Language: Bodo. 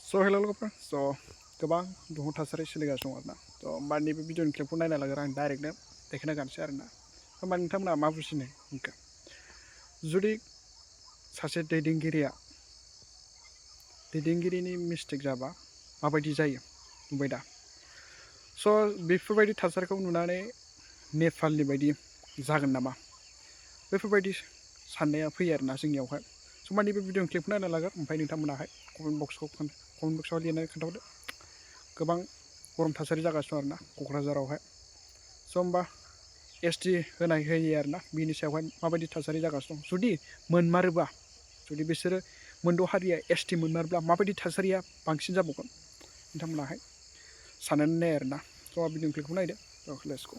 हेल' लोगोफोर गोबां दुंहाव थासारि सोलिगासिनो दं आरोना होमबा नैबे भिडिअनि क्लिपखौ नायना लाग्रो आं डाइरेक्टनो देखायना गानसै आरोना होमबा नोंथांमोना मा बुजिनो इनका जुदि सासे दैदेनगिरिनि मिस्टेक जाबा माबायदि जायो नुबाय दा बेफोरबायदि थासारिखौ नुनानै नेपालनि बायदि जागोन नामा बेफोरबायदि साननाया फैयो आरोना जोंनियावहाय होमबा नैबे भिडिअनि क्लिपखौ नायना लागोन ओमफ्राय नोंथांमोनाहाय कमेन्ट बक्सआव लिरनानै खोन्थाहरदो गोबां गरम थासारि जागासिनो दं आरोना क'क्राझारावहाय होमबा एसटि होयो आरोना बिनि सायावहाय माबायदि थासारि जागासिनो दं जुदि मोनमारोबा जुदि बिसोरो मोनद' हारिया एसटि मोनमारोब्ला माबायदि थासारिया बांसिन जाबावगोन नोंथांमोनाहाय साननानै नाय आरोना भिडिअनि क्लिपखौ नायदो लेट्स गो